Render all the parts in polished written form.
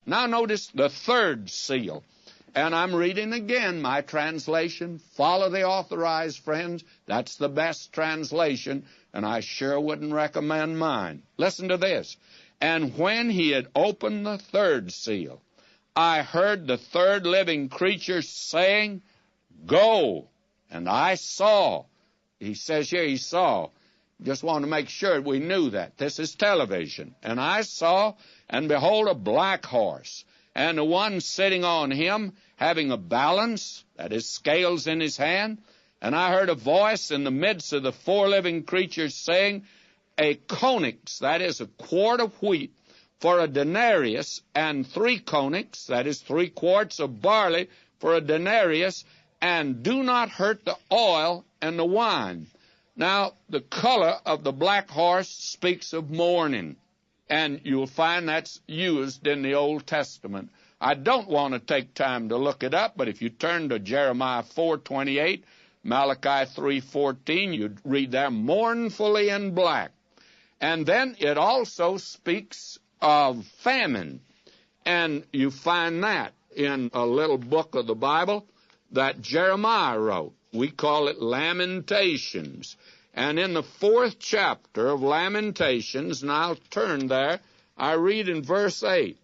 Now notice the third seal. And I'm reading again my translation. Follow the Authorized, friends. That's the best translation, and I sure wouldn't recommend mine. Listen to this. And when he had opened the third seal, I heard the third living creature saying, Go. And I saw. He says here he saw. Just want to make sure we knew that. This is television. And I saw, and behold, a black horse, and the one sitting on him having a balance, that is, scales in his hand. And I heard a voice in the midst of the four living creatures saying, A conics, that is, a quart of wheat, for a denarius, and 3 conics, that is, 3 quarts of barley, for a denarius, and do not hurt the oil and the wine. Now, the color of the black horse speaks of mourning, and you'll find that's used in the Old Testament. I don't want to take time to look it up, but if you turn to Jeremiah 4:28, Malachi 3:14, you'd read there, mournfully in black. And then it also speaks of famine, and you find that in a little book of the Bible that Jeremiah wrote. We call it Lamentations. And in the 4th chapter of Lamentations, and I'll turn there, I read in verse 8,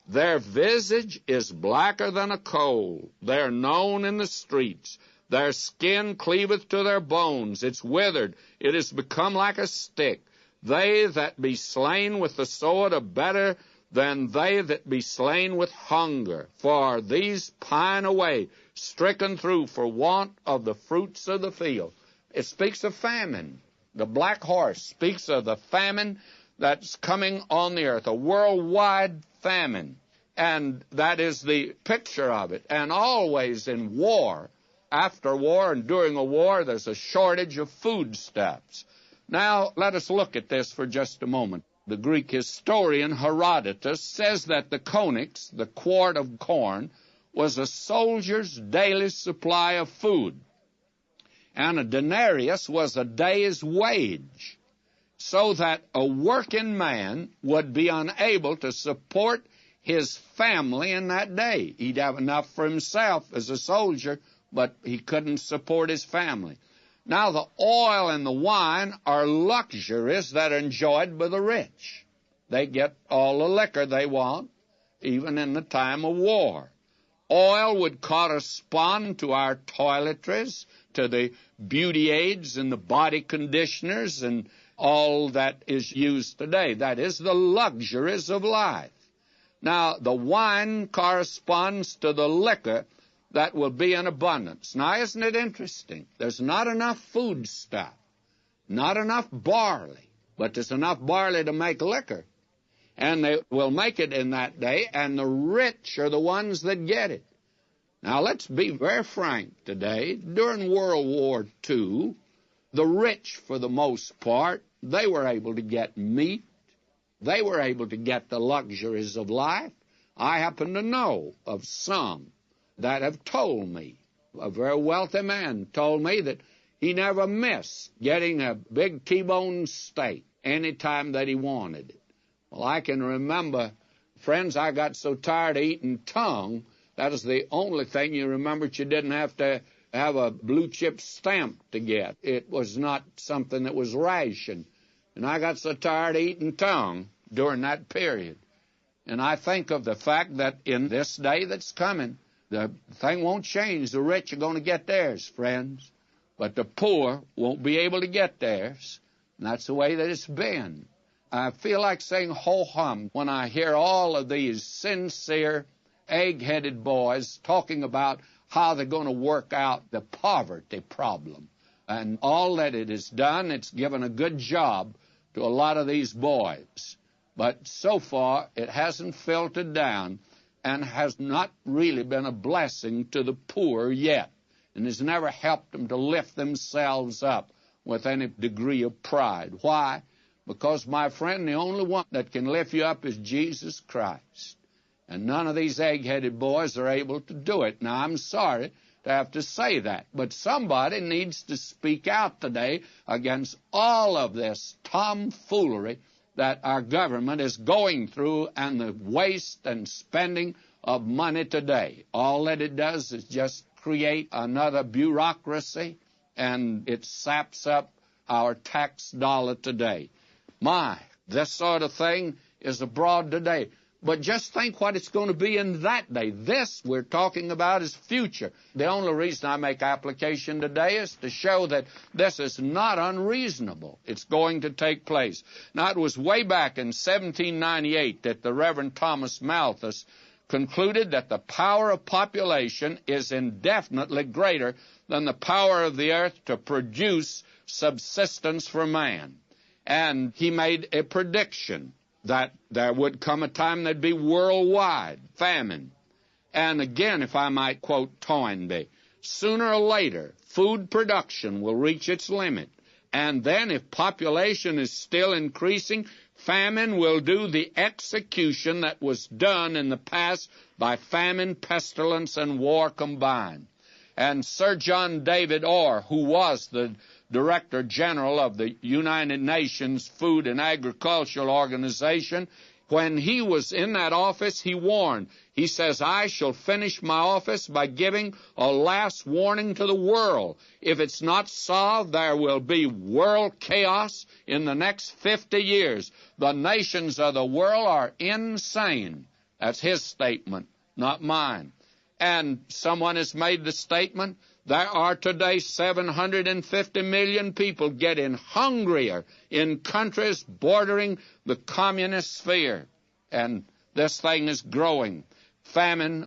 Their visage is blacker than a coal. They are known in the streets. Their skin cleaveth to their bones. It's withered. It is become like a stick. They that be slain with the sword are better than they that be slain with hunger. For these pine away, stricken through for want of the fruits of the field. It speaks of famine. The black horse speaks of the famine that's coming on the earth, a worldwide famine. And that is the picture of it. And always in war, after war and during a war, there's a shortage of foodstuffs. Now, let us look at this for just a moment. The Greek historian Herodotus says that the conics, the quart of corn, was a soldier's daily supply of food. And a denarius was a day's wage, so that a working man would be unable to support his family in that day. He'd have enough for himself as a soldier, but he couldn't support his family. Now, the oil and the wine are luxuries that are enjoyed by the rich. They get all the liquor they want, even in the time of war. Oil would correspond to our toiletries, to the beauty aids and the body conditioners and all that is used today. That is the luxuries of life. Now, the wine corresponds to the liquor that will be in abundance. Now, isn't it interesting? There's not enough food stuff, not enough barley, but there's enough barley to make liquor. And they will make it in that day, and the rich are the ones that get it. Now, let's be very frank today. During World War II, the rich, for the most part, they were able to get meat. They were able to get the luxuries of life. I happen to know of some that have told me. A very wealthy man told me that he never missed getting a big T-bone steak any time that he wanted it. Well, I can remember, friends, I got so tired of eating tongue, that is the only thing you remembered you didn't have to have a blue chip stamp to get. It was not something that was rationed. And I got so tired of eating tongue during that period. And I think of the fact that in this day that's coming, the thing won't change. The rich are going to get theirs, friends. But the poor won't be able to get theirs. And that's the way that it's been. I feel like saying ho-hum when I hear all of these sincere, egg-headed boys talking about how they're going to work out the poverty problem. And all that it has done, it's given a good job to a lot of these boys. But so far, it hasn't filtered down and has not really been a blessing to the poor yet, and has never helped them to lift themselves up with any degree of pride. Why? Because, my friend, the only one that can lift you up is Jesus Christ. And none of these egg-headed boys are able to do it. Now, I'm sorry to have to say that, but somebody needs to speak out today against all of this tomfoolery that our government is going through and the waste and spending of money today. All that it does is just create another bureaucracy, and it saps up our tax dollar today. My, this sort of thing is abroad today. But just think what it's going to be in that day. This we're talking about is future. The only reason I make application today is to show that this is not unreasonable. It's going to take place. Now, it was way back in 1798 that the Reverend Thomas Malthus concluded that the power of population is indefinitely greater than the power of the earth to produce subsistence for man. And he made a prediction that there would come a time there'd be worldwide famine. And again, if I might quote Toynbee, sooner or later, food production will reach its limit. And then if population is still increasing, famine will do the execution that was done in the past by famine, pestilence, and war combined. And Sir John David Orr, who was the Director General of the United Nations Food and Agricultural Organization, when he was in that office, he warned. He says, I shall finish my office by giving a last warning to the world. If it's not solved, there will be world chaos in the next 50 years. The nations of the world are insane. That's his statement, not mine. And someone has made the statement, there are today 750 million people getting hungrier in countries bordering the communist sphere. And this thing is growing. Famine